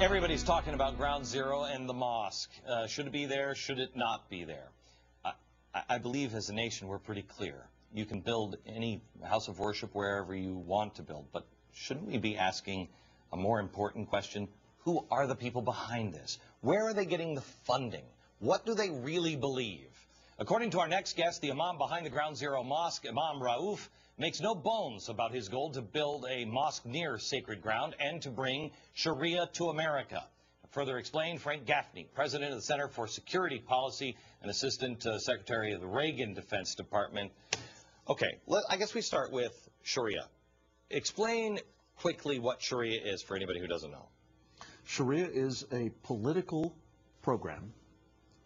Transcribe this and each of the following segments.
Everybody's talking about Ground Zero and the mosque. Should it be there? Should it not be there? I believe as a nation we're pretty clear. You can build any house of worship wherever you want to build, but shouldn't we be asking a more important question? Who are the people behind this? Where are they getting the funding? What do they really believe? According to our next guest, the imam behind the Ground Zero Mosque, Imam Rauf, makes no bones about his goal to build a mosque near sacred ground and to bring Sharia to America. Further explained, Frank Gaffney, president of the Center for Security Policy and assistant secretary of the Reagan Defense Department. Okay, I guess we start with Sharia. Explain quickly what Sharia is for anybody who doesn't know. Sharia is a political program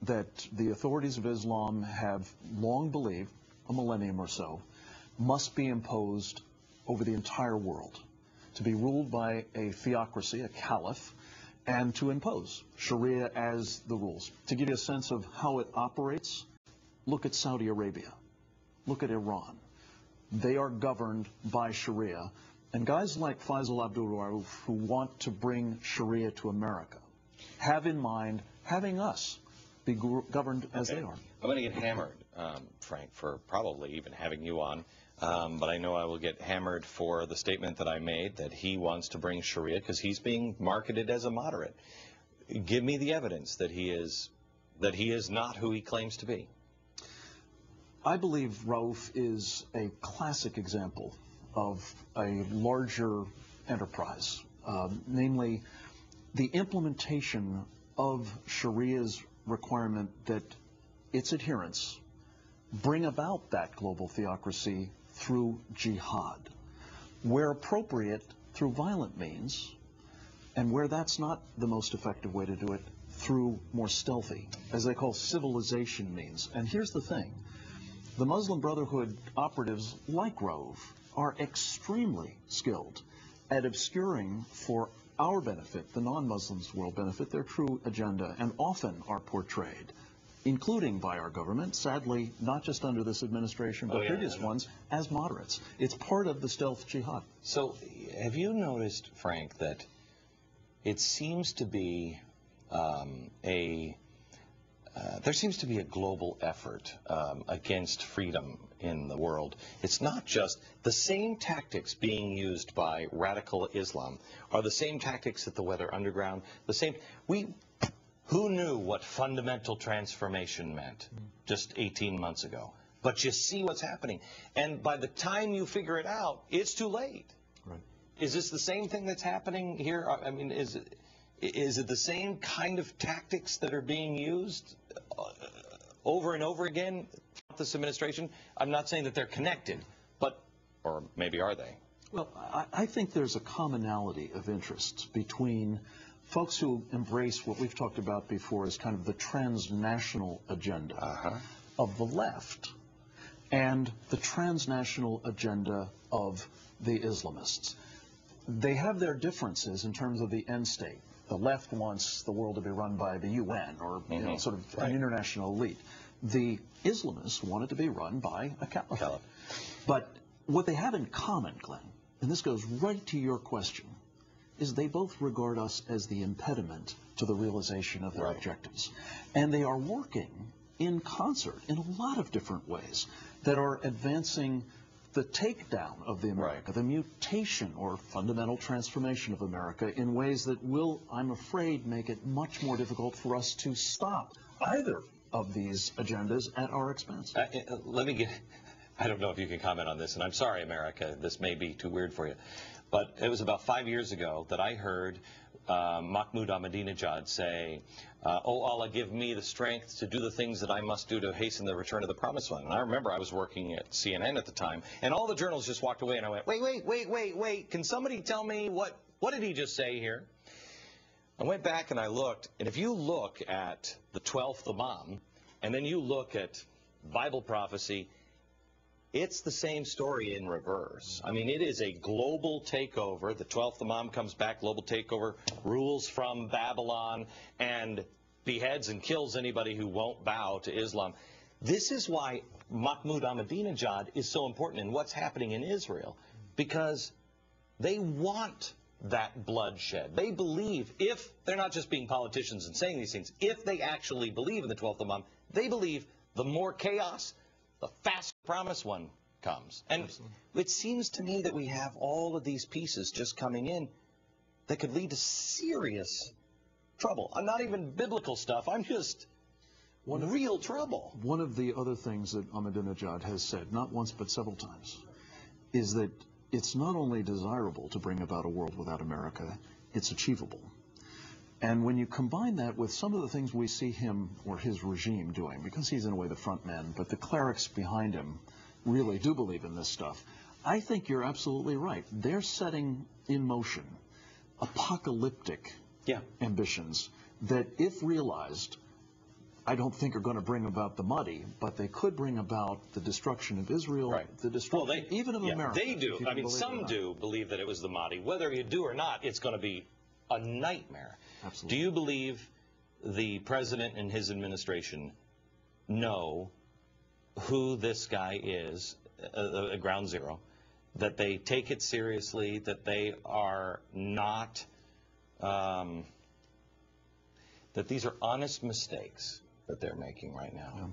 that the authorities of Islam have long believed, a millennium or so, must be imposed over the entire world, to be ruled by a theocracy, a caliph, and to impose Sharia as the rules. To give you a sense of how it operates, look at Saudi Arabia, look at Iran. They are governed by Sharia, and guys like Faisal Abdul Rauf, who want to bring Sharia to America, have in mind having us be governed as they are. I'm going to get hammered, Frank, for probably even having you on. But I know I will get hammered for the statement that I made that he wants to bring Sharia because he's being marketed as a moderate. Give me the evidence that he is not who he claims to be. I believe Rauf is a classic example of a larger enterprise, namely the implementation of Sharia's requirement that its adherents bring about that global theocracy through jihad, where appropriate through violent means, and where that's not the most effective way to do it, through more stealthy, as they call civilization means. And here's the thing, the Muslim Brotherhood operatives like Rauf are extremely skilled at obscuring for our benefit, the non-Muslims' world benefit, their true agenda, and often are portrayed, including by our government, sadly, not just under this administration, but previous ones, as moderates. It's part of the stealth jihad. So have you noticed, Frank, that it seems to be there seems to be a global effort against freedom in the world. It's not just the same tactics being used by radical Islam are the same tactics at the Weather Underground, the same. Who knew what fundamental transformation meant just 18 months ago? But you see what's happening. And by the time you figure it out, it's too late. Right. Is this the same thing that's happening here? I mean, is it the same kind of tactics that are being used over and over again throughout this administration? I'm not saying that they're connected, but, or maybe are they? Well, I think there's a commonality of interest between folks who embrace what we've talked about before as kind of the transnational agenda of the left and the transnational agenda of the Islamists. They have their differences in terms of the end state. The left wants the world to be run by the UN or you know, sort of an international elite. The Islamists want it to be run by a caliphate. But what they have in common, Glenn, and this goes right to your question, is they both regard us as the impediment to the realization of their objectives. And they are working in concert in a lot of different ways that are advancing the takedown of the America, the mutation or fundamental transformation of America in ways that will, I'm afraid, make it much more difficult for us to stop either of these agendas at our expense. I don't know if you can comment on this, and I'm sorry, America, this may be too weird for you. But it was about 5 years ago that I heard Mahmoud Ahmadinejad say, "Oh Allah, give me the strength to do the things that I must do to hasten the return of the promised one." And I remember I was working at CNN at the time, and all the journalists just walked away, and I went, wait, can somebody tell me what did he just say here? I went back and I looked, and if you look at the 12th Imam, and then you look at Bible prophecy, it's the same story in reverse. I mean, it is a global takeover. The 12th Imam comes back, global takeover, rules from Babylon, and beheads and kills anybody who won't bow to Islam. This is why Mahmoud Ahmadinejad is so important in what's happening in Israel, because they want that bloodshed. They believe, if they're not just being politicians and saying these things, if they actually believe in the 12th Imam, they believe the more chaos, the faster the promised one comes. And Absolutely. it seems to me that we have all of these pieces just coming in that could lead to serious trouble. I'm not even biblical stuff. I'm just real trouble. One of the other things that Ahmadinejad has said, not once but several times, is that it's not only desirable to bring about a world without America, it's achievable. And when you combine that with some of the things we see him or his regime doing, because he's in a way the front man, but the clerics behind him really do believe in this stuff, I think you're absolutely right. They're setting in motion apocalyptic ambitions that, if realized, I don't think are going to bring about the Mahdi, but they could bring about the destruction of Israel, the destruction even of America. They do. I mean, some do believe that it was the Mahdi. Whether you do or not, it's going to be a nightmare. Absolutely. Do you believe the president and his administration know who this guy is at ground zero, that they take it seriously, that they are not, that these are honest mistakes that they're making right now?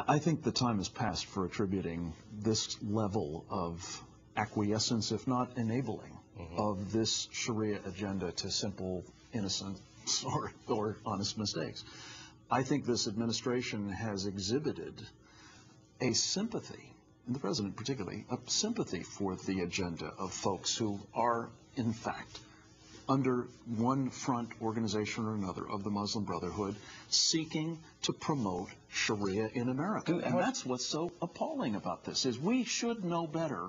I think the time has passed for attributing this level of acquiescence, if not enabling, of this Sharia agenda to simple innocence or honest mistakes. I think this administration has exhibited a sympathy, and the president particularly, a sympathy for the agenda of folks who are, in fact, under one front organization or another of the Muslim Brotherhood, seeking to promote Sharia in America. And that's what's so appalling about this, is we should know better.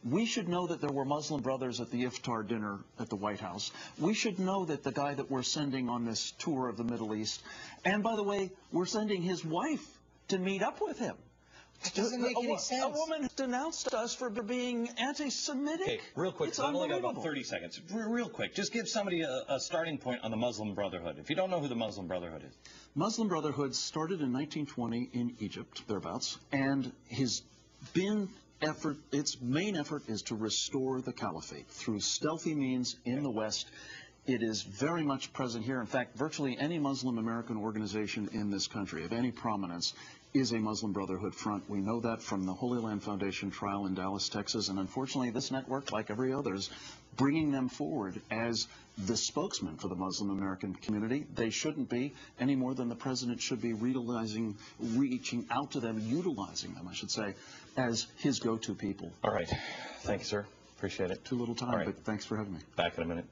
We should know that there were Muslim brothers at the iftar dinner at the White House. We should know that the guy that we're sending on this tour of the Middle East, and by the way, we're sending his wife to meet up with him. That doesn't make any sense. A woman denounced us for being anti-Semitic. Okay, real quick, It's I've only got about unbelievable. 30 seconds. Real quick, just give somebody a starting point on the Muslim Brotherhood. If you don't know who the Muslim Brotherhood is. Muslim Brotherhood started in 1920 in Egypt, thereabouts, and its main effort is to restore the caliphate through stealthy means in the West. It is very much present here. In fact, virtually any Muslim American organization in this country of any prominence is a Muslim Brotherhood front. We know that from the Holy Land Foundation trial in Dallas, Texas, and unfortunately this network, like every other, is bringing them forward as the spokesman for the Muslim American community. They shouldn't be, any more than the president should be reaching out to them, utilizing them, I should say, as his go-to people. All right. Thank you, sir. Appreciate it. Too little time, but thanks for having me. Back in a minute.